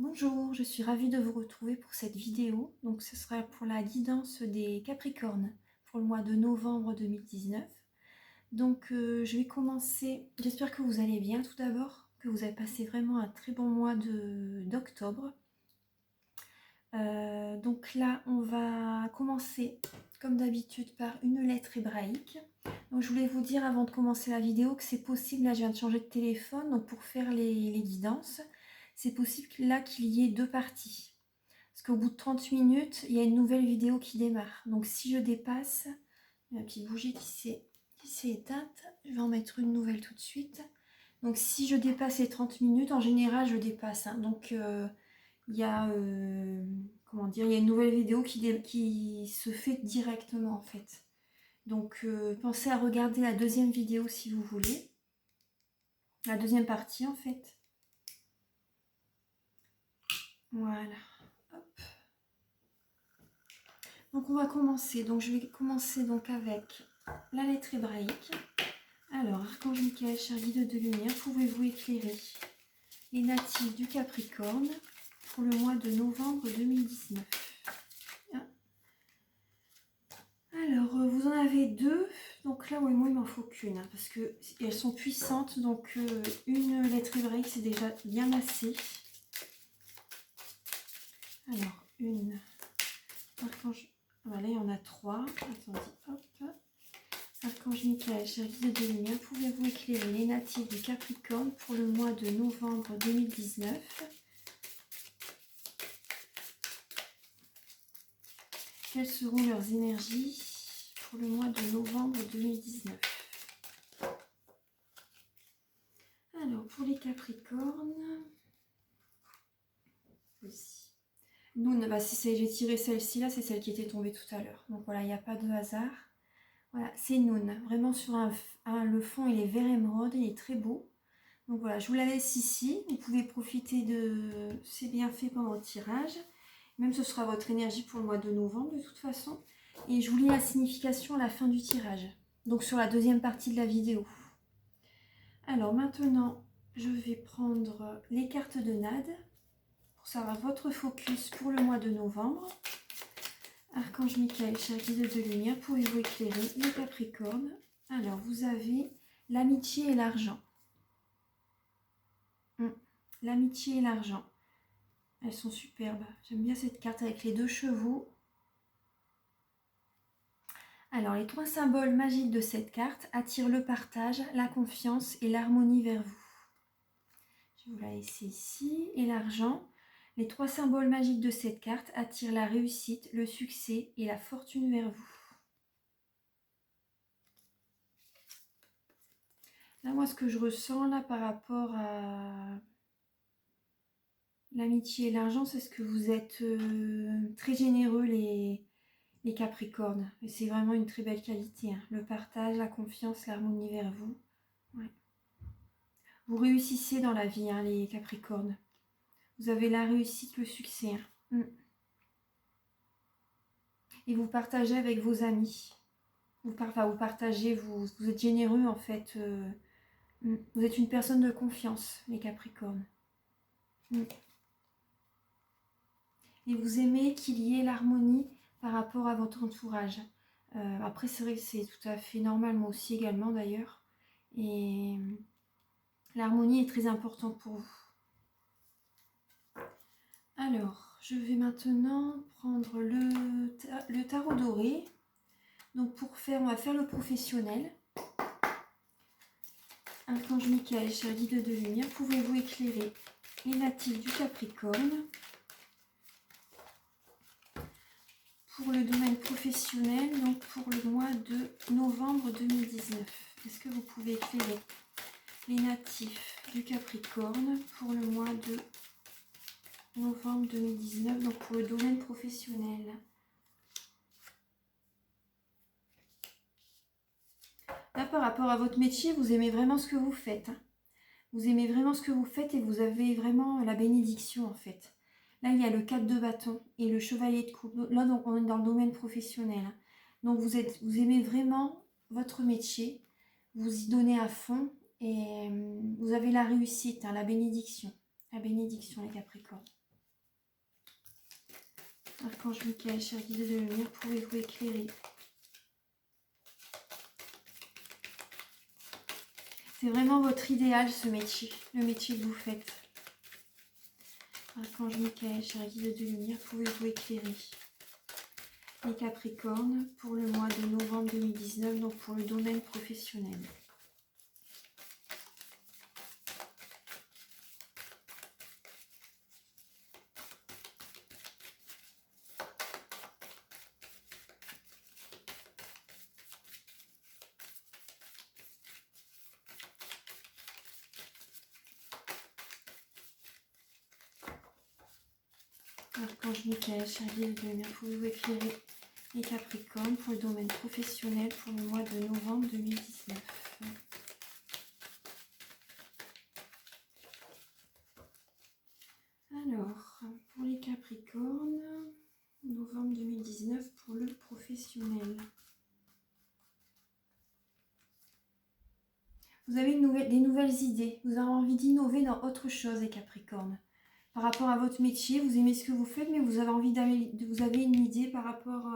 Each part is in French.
Bonjour, je suis ravie de vous retrouver pour cette vidéo. Donc ce sera pour la guidance des Capricornes pour le mois de novembre 2019. Donc je vais commencer, j'espère que vous allez bien tout d'abord, que vous avez passé vraiment un très bon mois d'octobre. Donc là on va commencer comme d'habitude par une lettre hébraïque. Donc je voulais vous dire avant de commencer la vidéo que c'est possible, là je viens de changer de téléphone, donc pour faire les guidances, c'est possible là qu'il y ait deux parties. Parce qu'au bout de 30 minutes, il y a une nouvelle vidéo qui démarre. Donc si je dépasse, il y a une petite bougie qui s'est éteinte, je vais en mettre une nouvelle tout de suite. Donc si je dépasse les 30 minutes, en général je dépasse. Donc il y a, comment dire, il y a une nouvelle vidéo qui se fait directement en fait. Donc pensez à regarder la deuxième vidéo si vous voulez. La deuxième partie en fait. Voilà. Hop. Donc on va commencer. Donc je vais commencer donc avec la lettre hébraïque. Alors, Archange Michael, cher guide de lumière, pouvez-vous éclairer les natifs du Capricorne pour le mois de novembre 2019? Alors, vous en avez deux. Donc là, oui, moi, il m'en faut qu'une, hein, parce qu'elles sont puissantes. Donc, une lettre hébraïque, c'est déjà bien assez. Alors, une. Archange. Voilà, il y en a trois. Attendez, hop. Archange Michael, cher guide de lumière, pouvez-vous éclairer les natifs du Capricorne pour le mois de novembre 2019? Quelles seront leurs énergies pour le mois de novembre 2019? Alors, pour les Capricornes, Noun, bah, j'ai tiré celle-ci, là, c'est celle qui était tombée tout à l'heure. Donc voilà, il n'y a pas de hasard. Voilà, c'est Noun. Vraiment sur le fond, il est vert émeraude, il est très beau. Donc voilà, je vous la laisse ici. Vous pouvez profiter de ces bienfaits pendant le tirage. Même ce sera votre énergie pour le mois de novembre de toute façon. Et je vous lis la signification à la fin du tirage. Donc sur la deuxième partie de la vidéo. Alors maintenant, je vais prendre les cartes de Nade pour savoir votre focus pour le mois de novembre. Archange Michael, cher guide de lumière, pouvez-vous éclairer les Capricornes? Alors, vous avez l'amitié et l'argent. L'amitié et l'argent. Elles sont superbes. J'aime bien cette carte avec les deux chevaux. Alors, les trois symboles magiques de cette carte attirent le partage, la confiance et l'harmonie vers vous. Je vais vous la laisser ici. Et l'argent. Les trois symboles magiques de cette carte attirent la réussite, le succès et la fortune vers vous. Là, moi, ce que je ressens là par rapport à l'amitié et l'argent, c'est ce que vous êtes très généreux les Capricornes. Et c'est vraiment une très belle qualité. Hein. Le partage, la confiance, l'harmonie vers vous. Ouais. Vous réussissez dans la vie, hein, les Capricornes. Vous avez la réussite, le succès. Hein. Et vous partagez avec vos amis. Vous partagez, vous êtes généreux en fait. Vous êtes une personne de confiance, les Capricornes. Et vous aimez qu'il y ait l'harmonie par rapport à votre entourage. Après, c'est vrai que c'est tout à fait normal, moi aussi également d'ailleurs. Et l'harmonie est très importante pour vous. Alors, je vais maintenant prendre le tarot doré. Donc on va faire le professionnel. Archange Michael, cher guide de lumière, pouvez-vous éclairer les natifs du Capricorne pour le domaine professionnel, donc pour le mois de novembre 2019. Est-ce que vous pouvez éclairer les natifs du Capricorne pour le mois de novembre 2019, donc pour le domaine professionnel? Là, par rapport à votre métier, vous aimez vraiment ce que vous faites. Hein. Vous aimez vraiment ce que vous faites et vous avez vraiment la bénédiction en fait. Là, il y a le 4 de bâton et le chevalier de coupe. Là, donc, on est dans le domaine professionnel. Hein. Donc, vous aimez vraiment votre métier. Vous y donnez à fond et vous avez la réussite, hein, la bénédiction. La bénédiction, les Capricornes. Archange Michael, cher guide de lumière, pouvez-vous éclairer? C'est vraiment votre idéal, ce métier, le métier que vous faites. Archange Michael, cher guide de lumière, pouvez-vous éclairer les Capricornes pour le mois de novembre 2019, donc pour le domaine professionnel. Archange Michael, cher guide de lumière, pouvez-vous éclairer les Capricornes pour le domaine professionnel pour le mois de novembre 2019. Alors, pour les Capricornes, novembre 2019 pour le professionnel. Vous avez des nouvelles idées, vous avez envie d'innover dans autre chose, les Capricornes. Par rapport à votre métier, vous aimez ce que vous faites, mais vous avez envie vous avez une idée par rapport...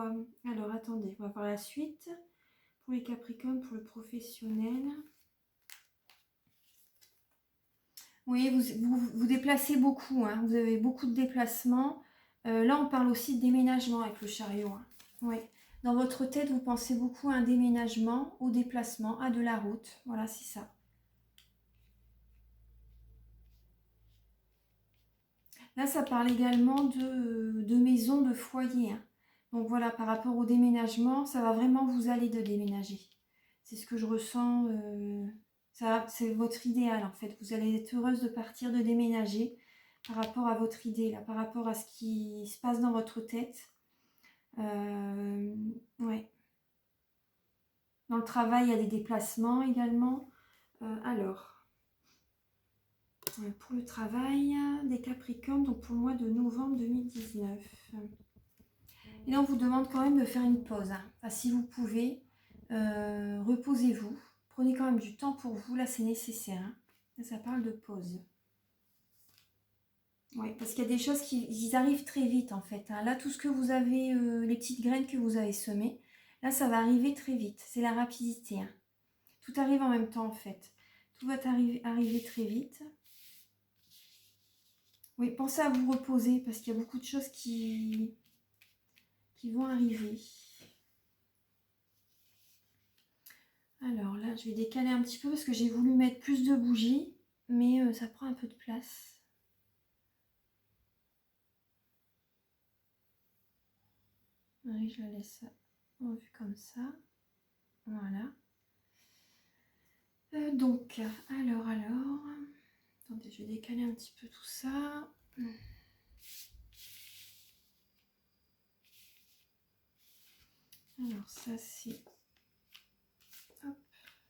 Alors, attendez, on va voir la suite. Pour les Capricornes, pour le professionnel. Oui, vous déplacez beaucoup, hein. Vous avez beaucoup de déplacements. Là, on parle aussi de déménagement avec le chariot. Hein. Oui. Dans votre tête, vous pensez beaucoup à un déménagement, au déplacement, à de la route. Voilà, c'est ça. Là, ça parle également de maison, de foyer. Hein. Donc voilà, par rapport au déménagement, ça va vraiment vous aller de déménager. C'est ce que je ressens. C'est votre idéal en fait. Vous allez être heureuse de partir, de déménager par rapport à votre idée, là, par rapport à ce qui se passe dans votre tête. Ouais. Dans le travail, il y a des déplacements également. Pour le travail des Capricornes, donc pour le mois de novembre 2019. Et là, on vous demande quand même de faire une pause. Hein. Enfin, si vous pouvez, reposez-vous. Prenez quand même du temps pour vous. Là, c'est nécessaire. Hein. Là, ça parle de pause. Oui, parce qu'il y a des choses qui arrivent très vite, en fait. Hein. Là, tout ce que vous avez, les petites graines que vous avez semées, là, ça va arriver très vite. C'est la rapidité. Hein. Tout arrive en même temps, en fait. Tout va arriver très vite. Oui, pensez à vous reposer, parce qu'il y a beaucoup de choses qui vont arriver. Alors là, je vais décaler un petit peu parce que j'ai voulu mettre plus de bougies, mais ça prend un peu de place. Oui, je la laisse en vue comme ça. Voilà. Donc, alors. Attendez, je vais décaler un petit peu tout ça. Alors ça, c'est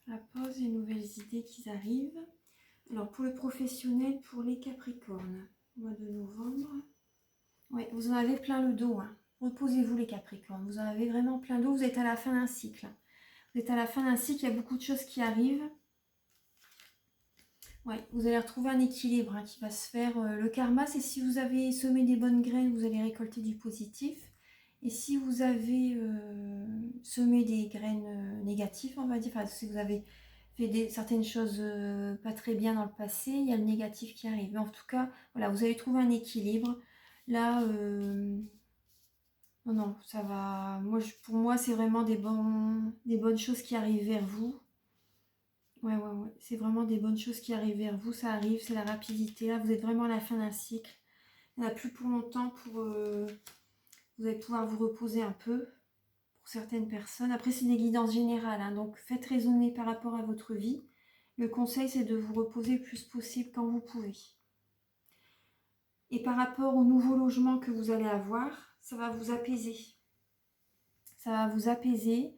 la pause, les nouvelles idées qui arrivent. Alors pour le professionnel, pour les Capricornes, mois de novembre. Oui, vous en avez plein le dos. Hein. Reposez-vous les Capricornes, vous en avez vraiment plein le dos. Vous êtes à la fin d'un cycle. Vous êtes à la fin d'un cycle, il y a beaucoup de choses qui arrivent. Ouais, vous allez retrouver un équilibre hein, qui va se faire. Le karma, c'est si vous avez semé des bonnes graines, vous allez récolter du positif. Et si vous avez semé des graines négatives, on va dire, enfin, si vous avez fait certaines choses pas très bien dans le passé, il y a le négatif qui arrive. Mais en tout cas, voilà, vous allez trouver un équilibre. Là, non, ça va. Pour moi, c'est vraiment des bonnes choses qui arrivent vers vous. Ouais. C'est vraiment des bonnes choses qui arrivent vers vous. Ça arrive, c'est la rapidité. Là, vous êtes vraiment à la fin d'un cycle. Il n'y en a plus pour longtemps pour... vous allez pouvoir vous reposer un peu pour certaines personnes. Après, c'est des guidances générales. Hein, donc, faites raisonner par rapport à votre vie. Le conseil, c'est de vous reposer le plus possible quand vous pouvez. Et par rapport au nouveau logement que vous allez avoir, ça va vous apaiser. Ça va vous apaiser.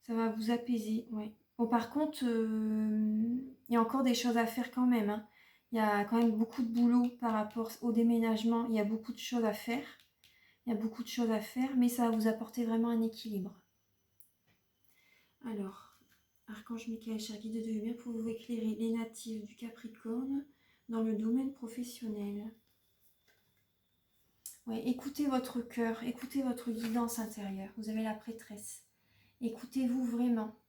Ça va vous apaiser, ouais. Bon, par contre, il y a encore des choses à faire quand même. Hein. Il y a quand même beaucoup de boulot par rapport au déménagement. Il y a beaucoup de choses à faire. Mais ça va vous apporter vraiment un équilibre. Alors, Archange Michael, cher guide de lumière, pour vous éclairer les natifs du Capricorne dans le domaine professionnel. Ouais, écoutez votre cœur, écoutez votre guidance intérieure. Vous avez la prêtresse. Écoutez-vous vraiment.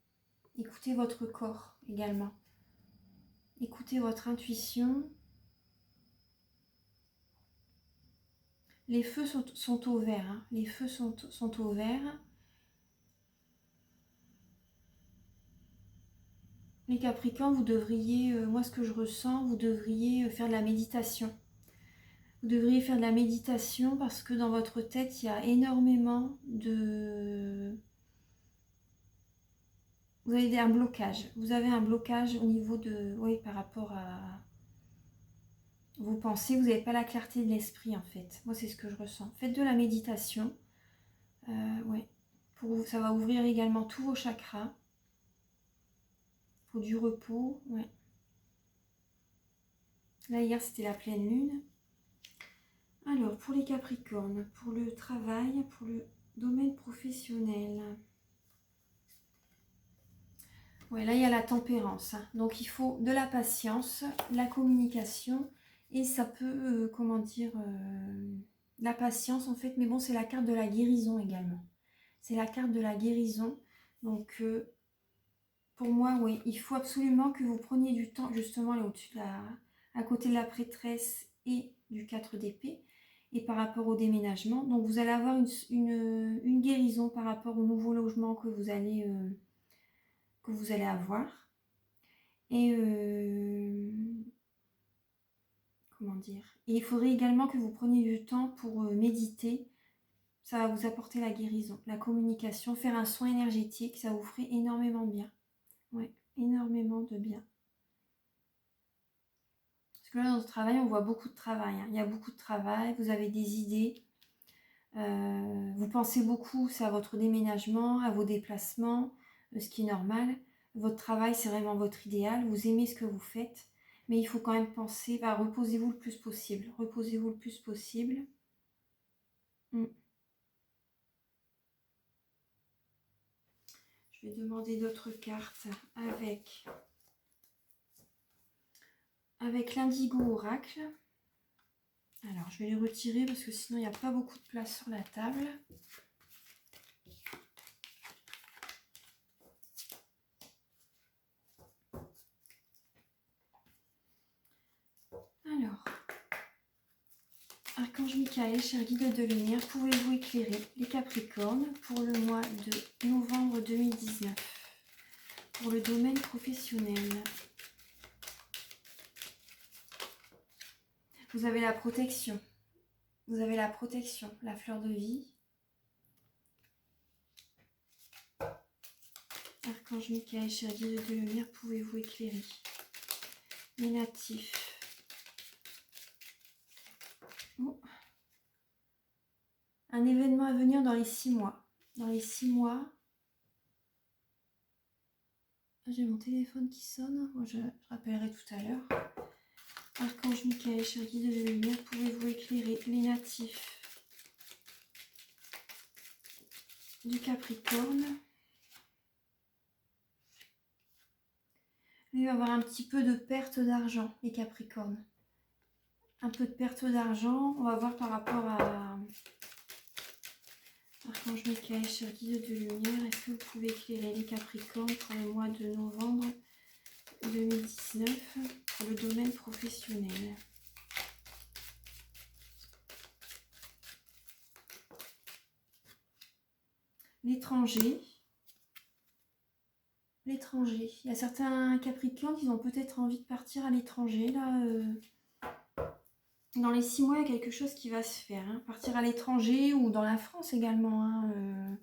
Écoutez votre corps également. Écoutez votre intuition. Les feux sont au vert. Hein. Les feux sont au vert. Les Capricornes, vous devriez, moi ce que je ressens, vous devriez faire de la méditation. Vous devriez faire de la méditation parce que dans votre tête, il y a énormément de... Vous avez un blocage. Vous avez un blocage au niveau de... Oui, par rapport à... Vous pensez, vous n'avez pas la clarté de l'esprit en fait. Moi, c'est ce que je ressens. Faites de la méditation. Ouais. Ça va ouvrir également tous vos chakras. Il faut du repos. Ouais. Là, hier, c'était la pleine lune. Alors, pour les Capricornes, pour le travail, pour le domaine professionnel. Ouais, là, il y a la tempérance. Hein. Donc, il faut de la patience, la communication. Et ça peut, comment dire, la patience en fait. Mais bon, c'est la carte de la guérison également. C'est la carte de la guérison. Donc, pour moi, oui, il faut absolument que vous preniez du temps, justement, là au-dessus de à côté de la prêtresse et du 4 d'épée. Et par rapport au déménagement. Donc, vous allez avoir une guérison par rapport au nouveau logement que vous allez avoir. Et comment dire? Et il faudrait également que vous preniez du temps pour méditer. Ça va vous apporter la guérison, la communication, faire un soin énergétique, ça vous ferait énormément de bien. Ouais, énormément de bien. Parce que là, dans le travail, on voit beaucoup de travail. Hein. Il y a beaucoup de travail, vous avez des idées. Vous pensez beaucoup, c'est à votre déménagement, à vos déplacements, ce qui est normal. Votre travail, c'est vraiment votre idéal. Vous aimez ce que vous faites. Mais il faut quand même penser, reposez-vous le plus possible. Reposez-vous le plus possible. Je vais demander d'autres cartes avec l'indigo oracle. Alors, je vais les retirer parce que sinon, il n'y a pas beaucoup de place sur la table. Alors, Archange Michael, cher guide de lumière, pouvez-vous éclairer les Capricornes pour le mois de novembre 2019 pour le domaine professionnel? Vous avez la protection. Vous avez la protection, la fleur de vie. Archange Michael, cher guide de lumière, pouvez-vous éclairer les natifs? Oh. Un événement à venir dans les 6 mois. Dans les 6 mois. J'ai mon téléphone qui sonne. Moi, je rappellerai tout à l'heure. Archange Michael, cher guide de lumière, pouvez-vous éclairer les natifs du Capricorne? Il va y avoir un petit peu de perte d'argent, les Capricornes. Un peu de perte d'argent. On va voir par rapport à Archange Michael, cher guide de lumière. Est-ce que vous pouvez éclairer les Capricornes pour le mois de novembre 2019 pour le domaine professionnel? L'étranger. L'étranger. Il y a certains Capricornes qui ont peut-être envie de partir à l'étranger. Là, dans les 6 mois, il y a quelque chose qui va se faire. Hein. Partir à l'étranger ou dans la France également. Hein,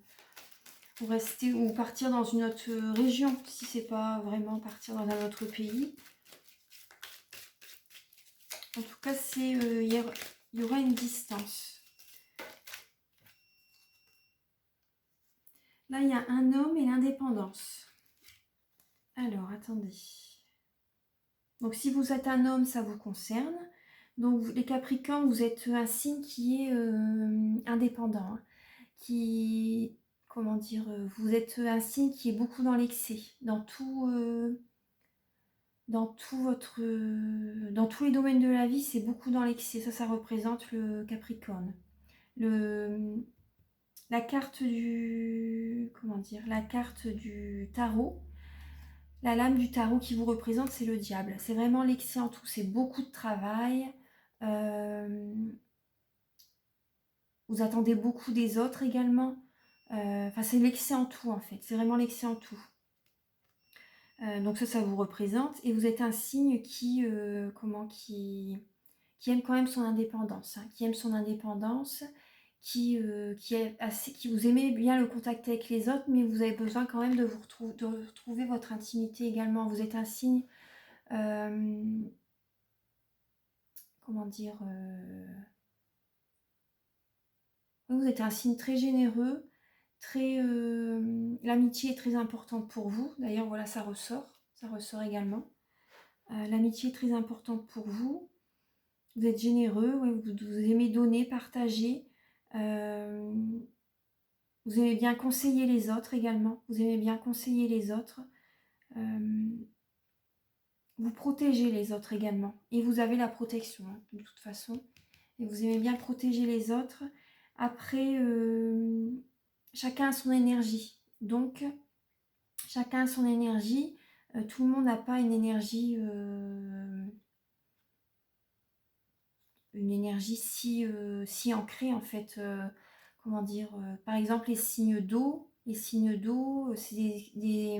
ou rester ou partir dans une autre région. Si c'est pas vraiment partir dans un autre pays. En tout cas, il y aura une distance. Là, il y a un homme et l'indépendance. Alors, attendez. Donc, si vous êtes un homme, ça vous concerne. Donc, les Capricornes, vous êtes un signe qui est indépendant. Hein, qui comment dire, vous êtes un signe qui est beaucoup dans l'excès, dans tous les domaines de la vie, c'est beaucoup dans l'excès. Ça représente le Capricorne. La carte du, comment dire, la carte du tarot, la lame du tarot qui vous représente, c'est le diable. C'est vraiment l'excès en tout. C'est beaucoup de travail. Vous attendez beaucoup des autres également. Enfin, c'est l'excès en tout en fait. C'est vraiment l'excès en tout. Donc ça vous représente. Et vous êtes un signe qui aime quand même son indépendance. Hein, qui aime son indépendance. Qui vous aimez bien le contact avec les autres, mais vous avez besoin quand même de retrouver votre intimité également. Vous êtes un signe, comment dire, vous êtes un signe très généreux, l'amitié est très importante pour vous. D'ailleurs, voilà, ça ressort également. L'amitié est très importante pour vous. Vous êtes généreux, ouais, vous aimez donner, partager. Vous aimez bien conseiller les autres également. Vous aimez bien conseiller les autres. Vous protégez les autres également. Et vous avez la protection, hein, de toute façon. Et vous aimez bien protéger les autres. Après, chacun a son énergie. Donc, chacun a son énergie. Tout le monde n'a pas une énergie si ancrée, en fait. Comment dire, par exemple, les signes d'eau. Les signes d'eau, c'est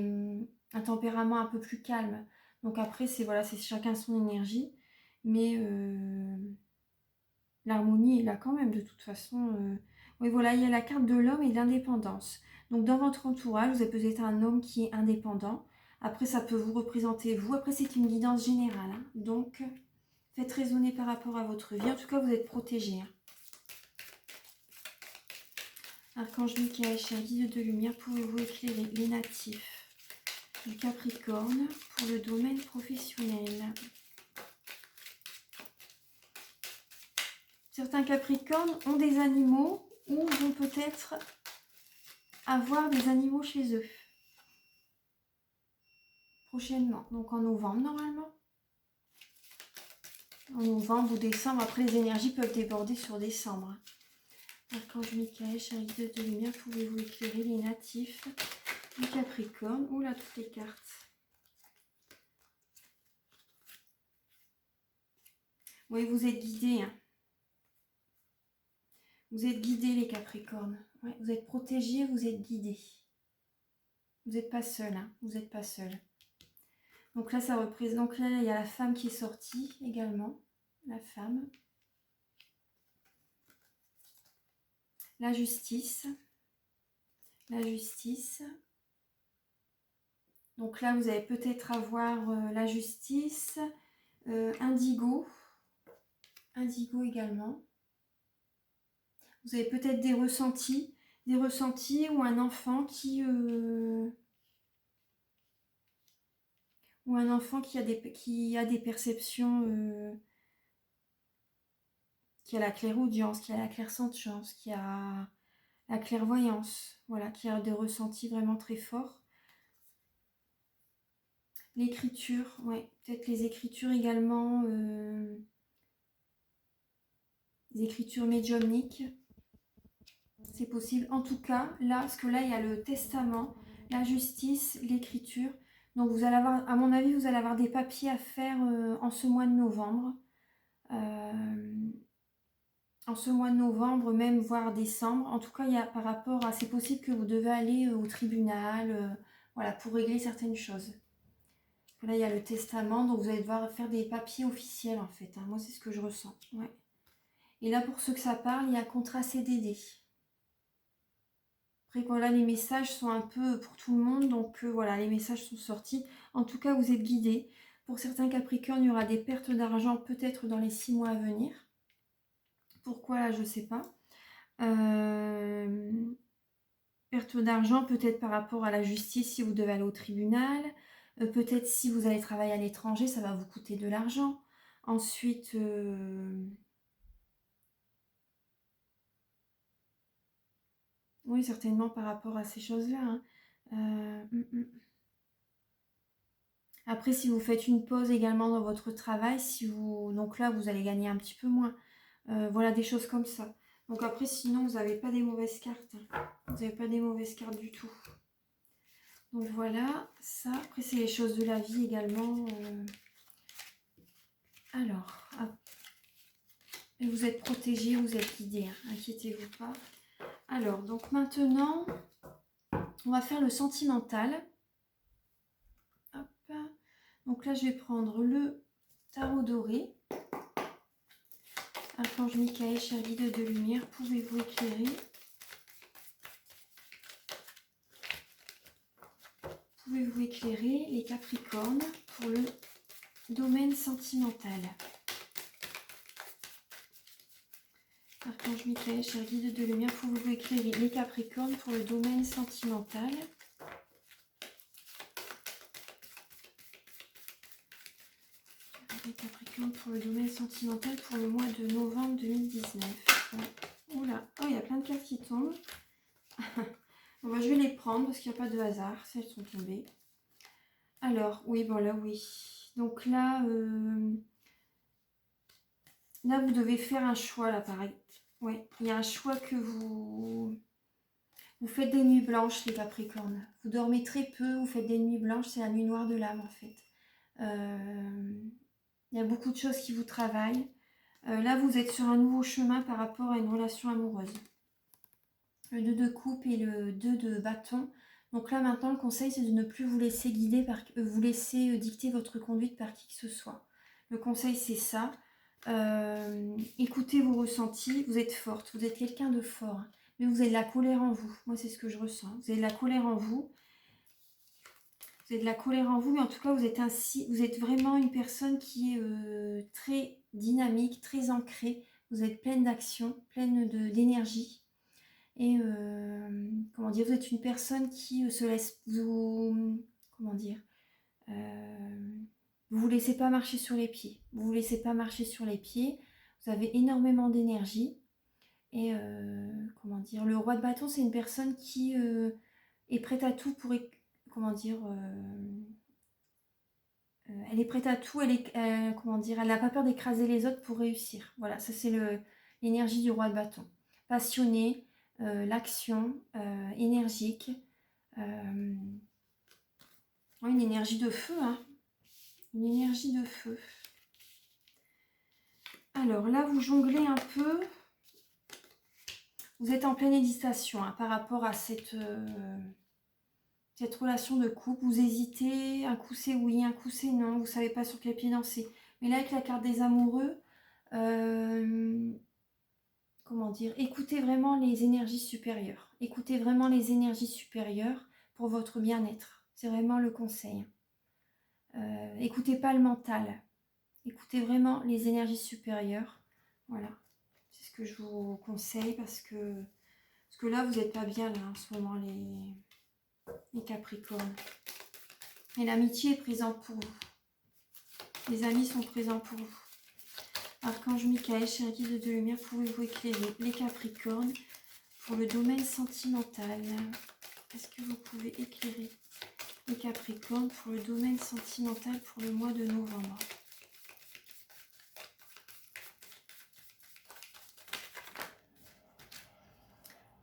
un tempérament un peu plus calme. Donc après, c'est chacun son énergie. Mais l'harmonie est là quand même, de toute façon. Oui, voilà, il y a la carte de l'homme et de l'indépendance. Donc dans votre entourage, vous avez peut-être un homme qui est indépendant. Après, ça peut vous représenter vous. Après, c'est une guidance générale. Hein. Donc, faites raisonner par rapport à votre vie. En tout cas, vous êtes protégé. Hein. Archange Michael, cher guide de lumière, pouvez-vous éclairer les natifs du Capricorne pour le domaine professionnel? Certains Capricornes ont des animaux ou vont peut-être avoir des animaux chez eux. Prochainement, donc en novembre normalement. En novembre ou décembre, après les énergies peuvent déborder sur décembre. Archange Michael, cher guide de lumière, pouvez-vous éclairer les natifs du Capricorne? Oula, toutes les cartes. Oui, vous êtes guidés. Hein. Vous êtes guidés, les Capricornes. Ouais, vous êtes protégés, vous êtes guidés. Vous n'êtes pas seul. Hein. Vous n'êtes pas seul. Donc là, ça représente. Donc là, il y a la femme qui est sortie également. La femme. La justice. La justice. Donc là, vous allez peut-être avoir la justice. Indigo. Indigo également. Vous avez peut-être des ressentis ou un enfant qui a des perceptions, qui a la clairaudience, qui a la clairsentience, qui a la clairvoyance, voilà, qui a des ressentis vraiment très forts. L'écriture, ouais, peut-être les écritures également, les écritures médiumniques. C'est possible. En tout cas, là, parce que là, il y a le testament, la justice, l'écriture. Donc, vous allez avoir, à mon avis, vous allez avoir des papiers à faire en ce mois de novembre. En ce mois de novembre, même voire décembre. En tout cas, il y a par rapport à... C'est possible que vous devez aller au tribunal, voilà, pour régler certaines choses. Là, il y a le testament, donc vous allez devoir faire des papiers officiels, en fait. Hein. Moi, c'est ce que je ressens. Ouais. Et là, pour ceux que ça parle, il y a contrat CDD. Après, voilà, les messages sont un peu pour tout le monde, donc voilà, les messages sont sortis. En tout cas, vous êtes guidés. Pour certains Capricornes, il y aura des pertes d'argent peut-être dans les 6 mois à venir. Pourquoi, là, je ne sais pas. Perte d'argent peut-être par rapport à la justice si vous devez aller au tribunal. Peut-être si vous allez travailler à l'étranger, ça va vous coûter de l'argent. Ensuite... Oui, certainement par rapport à ces choses-là, hein. Après, si vous faites une pause également dans votre travail, donc là, vous allez gagner un petit peu moins. Voilà, des choses comme ça. Donc après, sinon, vous n'avez pas des mauvaises cartes, hein. Vous n'avez pas des mauvaises cartes du tout. Donc voilà, ça. Après, c'est les choses de la vie également. Alors, vous êtes protégé, vous êtes guidé, hein, inquiétez-vous pas. Alors, donc maintenant, on va faire le sentimental. Hop. Donc là, je vais prendre le tarot doré. Archange Michael, cher guide de lumière, pouvez-vous éclairer? Pouvez-vous éclairer les Capricornes pour le domaine sentimental? Archange Michael, cher guide de lumière, pouvez-vous éclairer les Capricornes pour le domaine sentimental? Les Capricornes pour le domaine sentimental pour le mois de novembre 2019. Ouais. Oula, oh, il y a plein de cartes qui tombent. Bon, bah, je vais les prendre parce qu'il n'y a pas de hasard si elles sont tombées. Alors, oui, bon là, oui. Donc là, là, vous devez faire un choix, là, pareil. Ouais, il y a un choix que vous... Vous faites des nuits blanches, les Capricornes. Vous dormez très peu, vous faites des nuits blanches, c'est la nuit noire de l'âme, en fait. Il y a beaucoup de choses qui vous travaillent. Là, vous êtes sur un nouveau chemin par rapport à une relation amoureuse. Le 2 de coupe et le 2 de bâton. Donc là, maintenant, le conseil, c'est de ne plus vous laisser guider, vous laisser dicter votre conduite par qui que ce soit. Le conseil, c'est ça. Écoutez vos ressentis. Vous êtes forte, vous êtes quelqu'un de fort. Hein. Mais vous avez de la colère en vous. Moi, c'est ce que je ressens. Vous avez de la colère en vous. Vous avez de la colère en vous, mais en tout cas, vous êtes vraiment une personne qui est très dynamique, très ancrée. Vous êtes pleine d'action, pleine d'énergie. Et comment dire, vous êtes une personne qui se laisse vous... Comment dire vous vous laissez pas marcher sur les pieds. Vous vous laissez pas marcher sur les pieds. Vous avez énormément d'énergie. Et comment dire, le roi de bâton, c'est une personne qui est prête à tout pour... Comment dire elle est prête à tout, comment dire, elle n'a pas peur d'écraser les autres pour réussir. Voilà, ça c'est l'énergie du roi de bâton. Passionné, l'action, énergique. Une énergie de feu, hein. Une énergie de feu. Alors là, vous jonglez un peu. Vous êtes en pleine hésitation hein, par rapport à cette relation de couple. Vous hésitez, un coup c'est oui, un coup c'est non. Vous ne savez pas sur quel pied danser. Mais là, avec la carte des amoureux, comment dire, écoutez vraiment les énergies supérieures. Écoutez vraiment les énergies supérieures pour votre bien-être. C'est vraiment le conseil. Écoutez pas le mental. Écoutez vraiment les énergies supérieures. Voilà. C'est ce que je vous conseille parce que là, vous n'êtes pas bien là en ce moment, les Capricornes. Et l'amitié est présente pour vous. Les amis sont présents pour vous. Archange Michael, cher guide de lumière, pouvez-vous éclairer les Capricornes pour le domaine sentimental? Est-ce que vous pouvez éclairer les Capricornes pour le domaine sentimental pour le mois de novembre?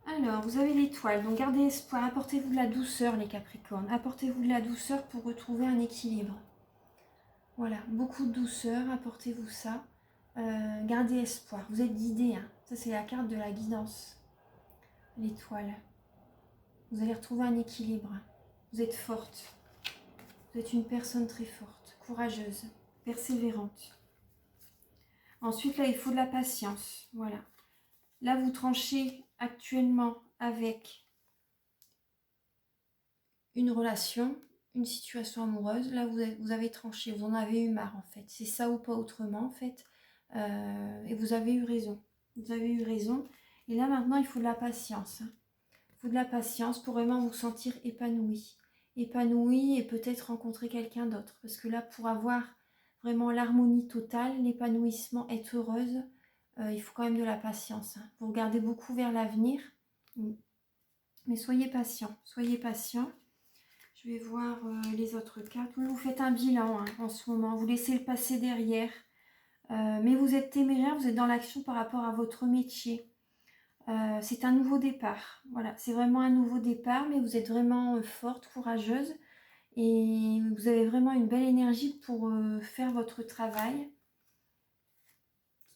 Alors, vous avez l'étoile, donc gardez espoir, apportez-vous de la douceur les Capricornes, apportez-vous de la douceur pour retrouver un équilibre. Voilà, beaucoup de douceur, apportez-vous ça, gardez espoir, vous êtes guidé, hein. Ça c'est la carte de la guidance, l'étoile. Vous allez retrouver un équilibre, vous êtes forte, vous êtes une personne très forte, courageuse, persévérante. Ensuite là il faut de la patience, voilà. Là vous tranchez actuellement avec une relation, une situation amoureuse, là vous avez tranché, vous en avez eu marre en fait, c'est ça ou pas autrement en fait, et vous avez eu raison, et là maintenant il faut de la patience, hein. Il faut de la patience pour vraiment vous sentir épanoui, et peut-être rencontrer quelqu'un d'autre, parce que là pour avoir vraiment l'harmonie totale, l'épanouissement, être heureuse, il faut quand même de la patience, hein. Vous regardez beaucoup vers l'avenir, Mais soyez patient, soyez patient. Je vais voir les autres cartes. Vous faites un bilan hein, en ce moment. Vous laissez le passé derrière. Mais vous êtes téméraire, vous êtes dans l'action par rapport à votre métier. C'est un nouveau départ. Voilà, c'est vraiment un nouveau départ, mais vous êtes vraiment forte, courageuse. Et vous avez vraiment une belle énergie pour faire votre travail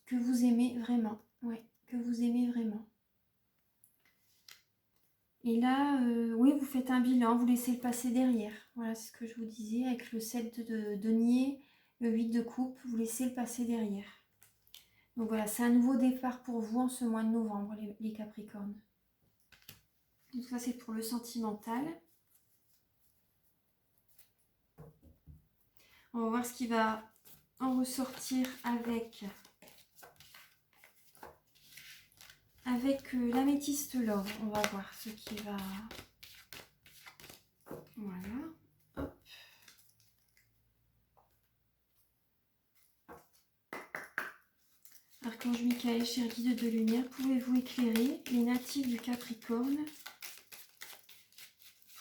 que vous aimez vraiment. Oui, que vous aimez vraiment. Et là, oui, vous faites un bilan, vous laissez le passé derrière. Voilà, c'est ce que je vous disais avec le 7 de denier, le 8 de coupe, vous laissez le passé derrière. Donc voilà, c'est un nouveau départ pour vous en ce mois de novembre, les Capricornes. Donc ça, c'est pour le sentimental. On va voir ce qui va en ressortir avec l'améthyste love. On va voir ce qui va... Voilà. Hop. Archange Michael, cher guide de lumière, pouvez-vous éclairer les natifs du Capricorne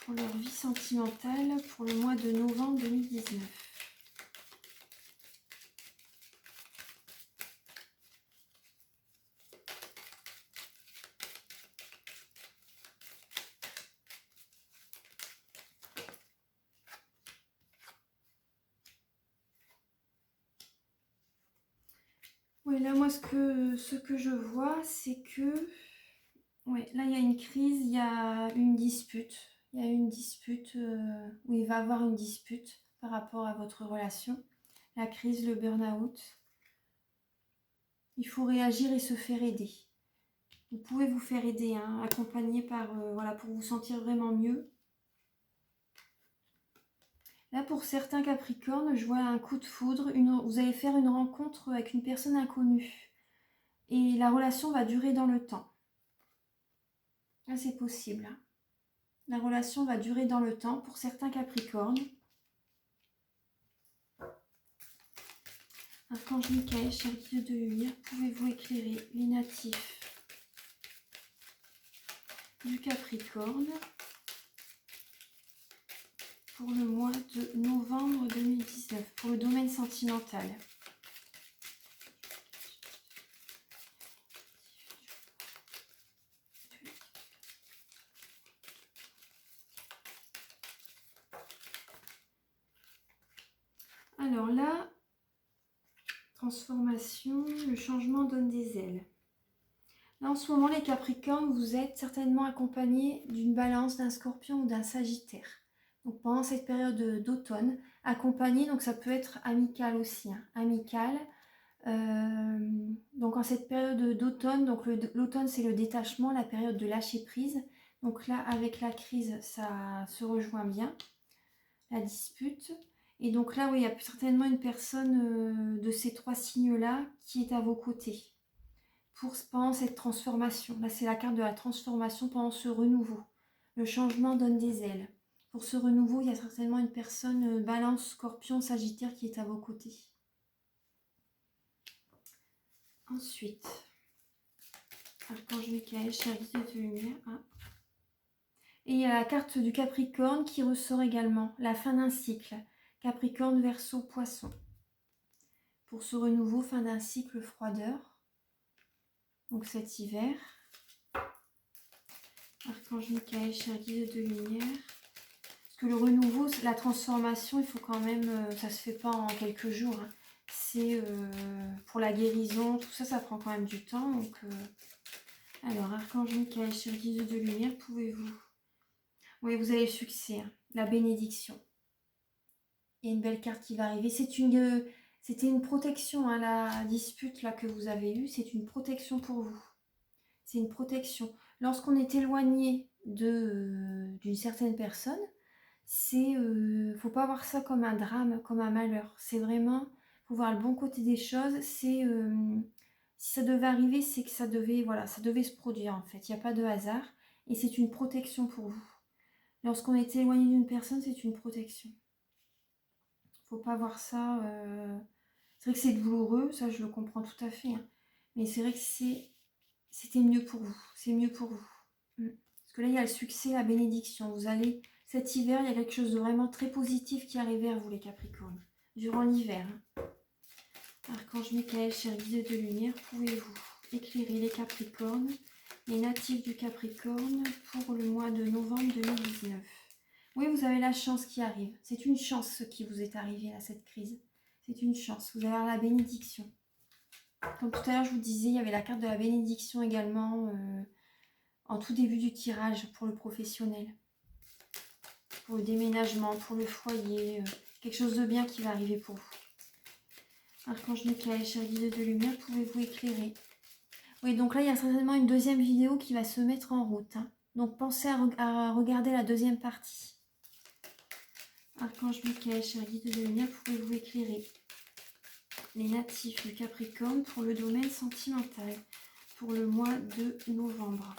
pour leur vie sentimentale pour le mois de novembre 2019? Oui, là, moi, ce que je vois, c'est que... Ouais, là, il y a une crise, il y a une dispute. Il y a une dispute où il va y avoir une dispute par rapport à votre relation. La crise, le burn-out. Il faut réagir et se faire aider. Vous pouvez vous faire aider, hein, accompagner par, voilà, pour vous sentir vraiment mieux. Là, pour certains Capricornes, je vois un coup de foudre. Vous allez faire une rencontre avec une personne inconnue. Et la relation va durer dans le temps. Là, c'est possible. La relation va durer dans le temps pour certains Capricornes. Archange Michael, cher guide de lumière, pouvez-vous éclairer les natifs du Capricorne pour le mois de novembre 2019, pour le domaine sentimental? Alors là, transformation, le changement donne des ailes. Là, en ce moment, les Capricornes, vous êtes certainement accompagnés d'une Balance, d'un Scorpion ou d'un Sagittaire. Donc pendant cette période d'automne, accompagné, donc ça peut être amical aussi, hein, amical. Donc en cette période d'automne, donc l'automne c'est le détachement, la période de lâcher prise. Donc là, avec la crise, ça se rejoint bien, la dispute. Et donc là, oui, il y a certainement une personne de ces trois signes-là qui est à vos côtés pendant cette transformation. Là, c'est la carte de la transformation pendant ce renouveau. Le changement donne des ailes. Pour ce renouveau, il y a certainement une personne Balance, Scorpion, Sagittaire qui est à vos côtés. Ensuite, Archange Michael, cher guide de lumière. Et il y a la carte du Capricorne qui ressort également. La fin d'un cycle. Capricorne, Verseau, Poisson. Pour ce renouveau, fin d'un cycle, froideur. Donc cet hiver. Archange Michael, cher guide de lumière. Parce que le renouveau, la transformation, il faut quand même... ça se fait pas en quelques jours. Hein. C'est pour la guérison, tout ça, ça prend quand même du temps. Donc, alors, Archange Michael, cher guide de lumière, pouvez-vous... Oui, vous avez le succès, hein, la bénédiction. Il y a une belle carte qui va arriver. C'était une protection, hein, la dispute là que vous avez eue. C'est une protection pour vous. C'est une protection. Lorsqu'on est éloigné d'une certaine personne, faut pas voir ça comme un drame, comme un malheur. C'est vraiment, faut voir le bon côté des choses. Si ça devait arriver, c'est que ça devait se produire en fait. Il n'y a pas de hasard et c'est une protection pour vous. Lorsqu'on est éloigné d'une personne, c'est une protection. Faut pas voir ça... C'est vrai que c'est douloureux, ça je le comprends tout à fait. Hein. Mais c'est vrai que c'était mieux pour vous. C'est mieux pour vous. Parce que là, il y a le succès, la bénédiction. Vous allez, cet hiver, il y a quelque chose de vraiment très positif qui arrive vers vous, les Capricornes. Durant l'hiver. Archange Michael, cher guide de lumière, pouvez-vous éclairer les Capricornes, les natifs du Capricorne, pour le mois de novembre 2019? Oui, vous avez la chance qui arrive. C'est une chance ce qui vous est arrivé à cette crise. C'est une chance. Vous allez avoir la bénédiction. Comme tout à l'heure, je vous disais, il y avait la carte de la bénédiction également en tout début du tirage pour le professionnel. Pour le déménagement, pour le foyer. Quelque chose de bien qui va arriver pour vous. Archange Michael, cher guide de lumière, pouvez-vous éclairer? Oui, donc là, il y a certainement une deuxième vidéo qui va se mettre en route. Hein. Donc, pensez à regarder la deuxième partie. Archange Michael, cher guide de lumière, pouvez-vous éclairer les natifs du Capricorne pour le domaine sentimental pour le mois de novembre?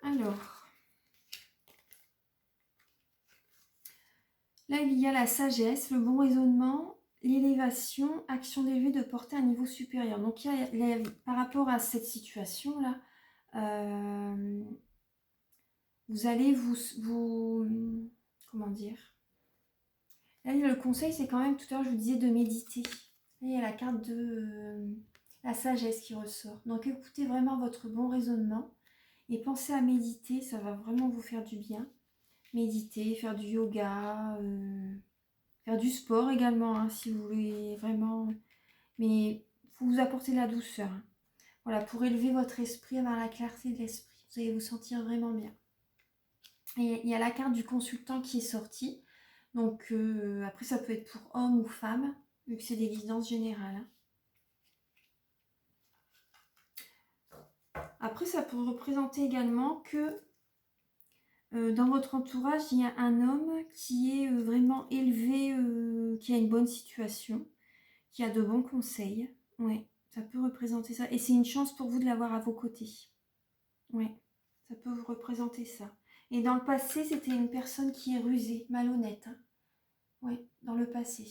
Alors, là, il y a la sagesse, le bon raisonnement, l'élévation, action d'élever, de porter à un niveau supérieur. Donc, par rapport à cette situation-là, vous allez comment dire? Là, le conseil, c'est quand même, tout à l'heure, je vous disais de méditer. Là, il y a la carte de la sagesse qui ressort. Donc, écoutez vraiment votre bon raisonnement et pensez à méditer. Ça va vraiment vous faire du bien. Méditer, faire du yoga, faire du sport également, hein, si vous voulez vraiment. Mais il faut vous apporter de la douceur. Hein. Voilà, pour élever votre esprit, avoir la clarté de l'esprit. Vous allez vous sentir vraiment bien. Et il y a la carte du consultant qui est sortie. Donc après, ça peut être pour homme ou femme, vu que c'est des guidances générales. Hein. Après, ça peut représenter également que dans votre entourage, il y a un homme qui est vraiment élevé, qui a une bonne situation, qui a de bons conseils. Ouais, ça peut représenter ça. Et c'est une chance pour vous de l'avoir à vos côtés. Ouais, ça peut vous représenter ça. Et dans le passé, c'était une personne qui est rusée, malhonnête. Hein. Oui, dans le passé.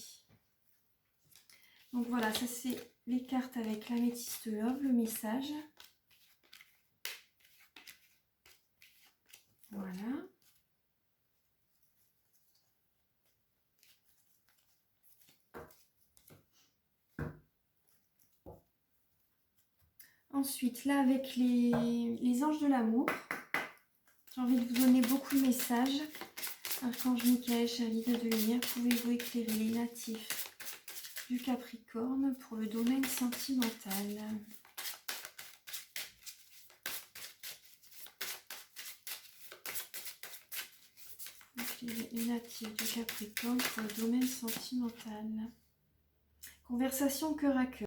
Donc voilà, ça c'est les cartes avec l'améthyste love, le message. Voilà. Ensuite, là avec les anges de l'amour, j'ai envie de vous donner beaucoup de messages. Archange Michael, cher guide de lumière, pouvez-vous éclairer les natifs du Capricorne pour le domaine sentimental? Éclairer les natifs du Capricorne pour le domaine sentimental. Conversation cœur à cœur.